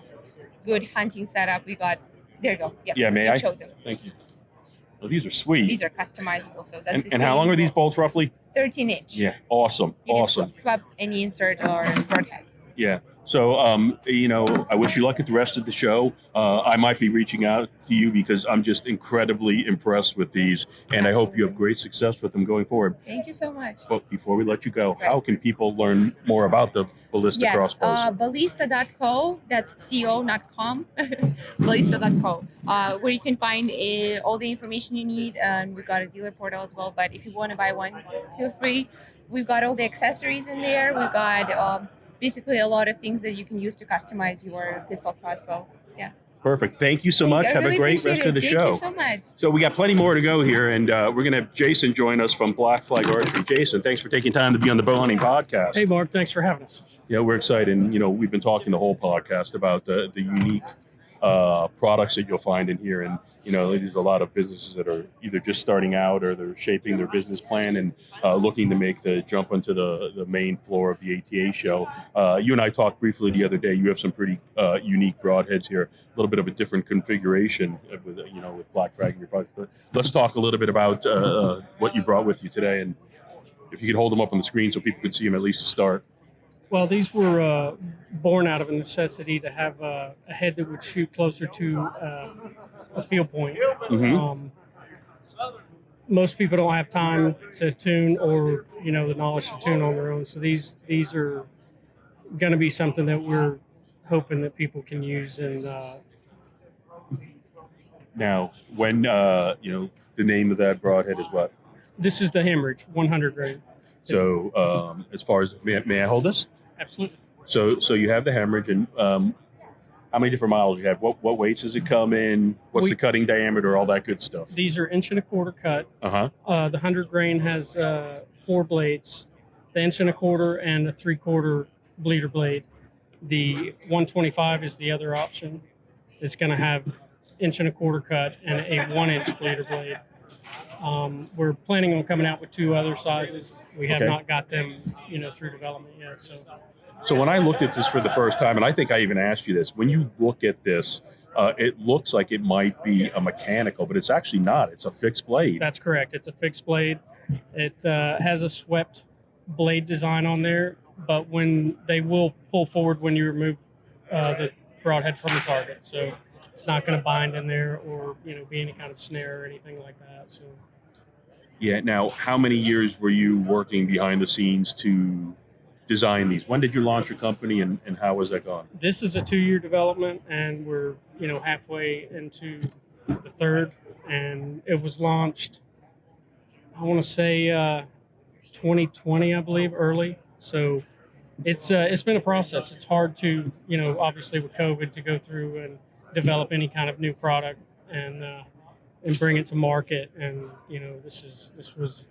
good hunting setup, we got, there you go. Yeah, may I? Show them. Thank you. Well, these are sweet. These are customizable. So that's and how long are these bolts roughly? 13-inch. Yeah, awesome. You can swap any insert or Berg head. Yeah. So, I wish you luck at the rest of the show. I might be reaching out to you because I'm just incredibly impressed with these, and I hope you have great success with them going forward. Thank you so much. But before we let you go, how can people learn more about the Ballista crossbows? Ballista.co, that's co, not com, Ballista.co, where you can find all the information you need, and we've got a dealer portal as well. But if you want to buy one, feel free. We've got all the accessories in there. We've got basically a lot of things that you can use to customize your pistol crossbow. Yeah. Perfect. Thank you so much. Have a great rest of the show. Thank you so much. So we got plenty more to go here, and we're going to have Jason join us from Black Flag Archery. Jason, thanks for taking time to be on the Bow Hunting Podcast. Hey, Mark. Thanks for having us. Yeah, we're excited. And, we've been talking the whole podcast about the unique products that you'll find in here. And, there's a lot of businesses that are either just starting out or they're shaping their business plan and looking to make the jump onto the main floor of the ATA show. You and I talked briefly the other day. You have some pretty unique broadheads here, a little bit of a different configuration with Black Frag in your product. But let's talk a little bit about what you brought with you today, and if you could hold them up on the screen so people could see them at least to start. Well, these were born out of a necessity to have a head that would shoot closer to a field point. Mm-hmm. Most people don't have time to tune or, the knowledge to tune on their own. So these are going to be something that we're hoping that people can use. And now, when, the name of that broadhead is what? This is the Hemorrhage 100 grain. So as far as, may I hold this? Absolutely. So you have the Hemorrhage, and how many different models you have? What weights does it come in? What's the cutting diameter? All that good stuff. These are 1.25 inch cut. Uh-huh. The 100 grain has 4 blades, the 1.25 inch and a 3/4 bleeder blade. The 125 is the other option. It's going to have 1.25 inch cut and a 1-inch bleeder blade. We're planning on coming out with 2 other sizes. We have not got them, through development yet. So when I looked at this for the first time, and I think I even asked you this, when you look at this, it looks like it might be a mechanical, but it's actually not. It's a fixed blade. That's correct. It's a fixed blade. It has a swept blade design on there, but when they will pull forward when you remove the broadhead from the target. So it's not going to bind in there or, be any kind of snare or anything like that. So. Yeah. Now, how many years were you working behind the scenes to design these? When did you launch your company, and how was that going? This is a 2-year development, and we're, halfway into the third, and it was launched, I want to say 2020, I believe, early. So it's been a process. It's hard to, obviously with COVID, to go through and develop any kind of new product and bring it to market. And, this was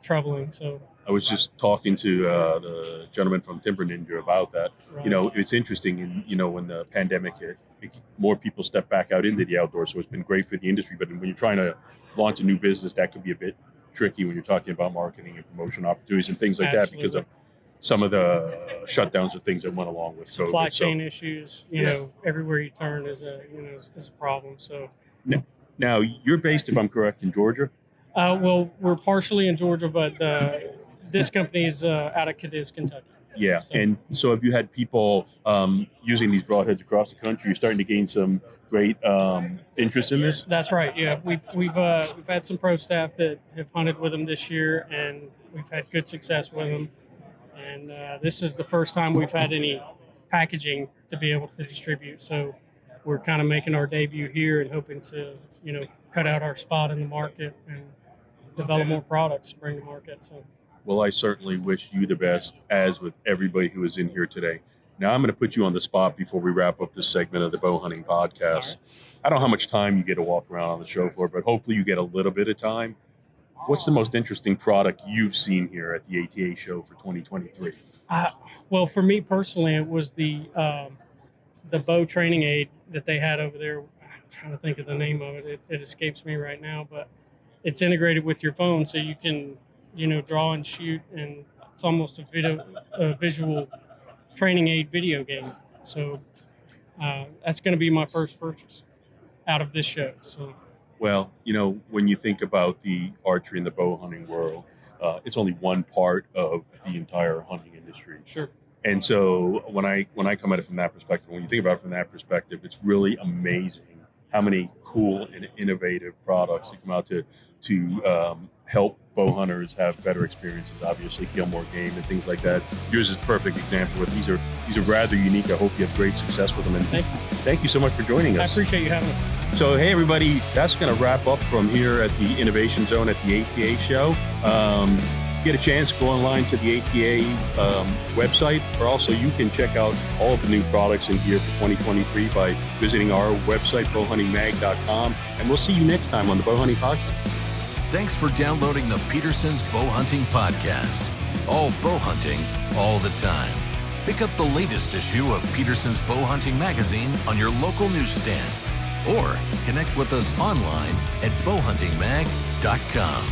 troubling. So I was just talking to the gentleman from Timber Ninja about that. Right. It's interesting, and when the pandemic hit, more people step back out into the outdoors. So it's been great for the industry. But when you're trying to launch a new business, that could be a bit tricky when you're talking about marketing and promotion opportunities and things like that, because of some of the shutdowns and things that went along with COVID. Supply chain issues, everywhere you turn is a problem. So now you're based, if I'm correct, in Georgia. Well, we're partially in Georgia, but this company is out of Cadiz, Kentucky. Yeah, and so have you had people using these broadheads across the country? You're starting to gain some great interest in this. That's right. Yeah, we've had some pro staff that have hunted with them this year, and we've had good success with them. And this is the first time we've had any packaging to be able to distribute. So we're kind of making our debut here and hoping to, cut out our spot in the market and develop more products to bring to market. So. Well, I certainly wish you the best, as with everybody who is in here today. Now, I'm going to put you on the spot before we wrap up this segment of the Bowhunting Podcast. Right. I don't know how much time you get to walk around on the show floor, but hopefully you get a little bit of time. What's the most interesting product you've seen here at the ATA show for 2023? Well, for me personally, it was the bow training aid that they had over there. I'm trying to think of the name of it. It escapes me right now, but it's integrated with your phone, so you can, draw and shoot, and it's almost a visual training aid video game. So that's going to be my first purchase out of this show. So. Well, when you think about the archery and the bow hunting world, it's only one part of the entire hunting industry. Sure. And so when I come at it from that perspective, when you think about it from that perspective, it's really amazing how many cool and innovative products that come out to help bow hunters have better experiences, obviously kill more game and things like that. Yours is a perfect example. These are rather unique. I hope you have great success with them. And thank you so much for joining us. I appreciate you having me. So, hey, everybody, that's going to wrap up from here at the Innovation Zone at the ATA show. Get a chance, go online to the ATA website, or also you can check out all of the new products in here for 2023 by visiting our website, bowhuntingmag.com. And we'll see you next time on the Bowhunting Podcast. Thanks for downloading the Petersen's Bowhunting Podcast. All bow hunting, all the time. Pick up the latest issue of Petersen's Bowhunting magazine on your local newsstand or connect with us online at bowhuntingmag.com.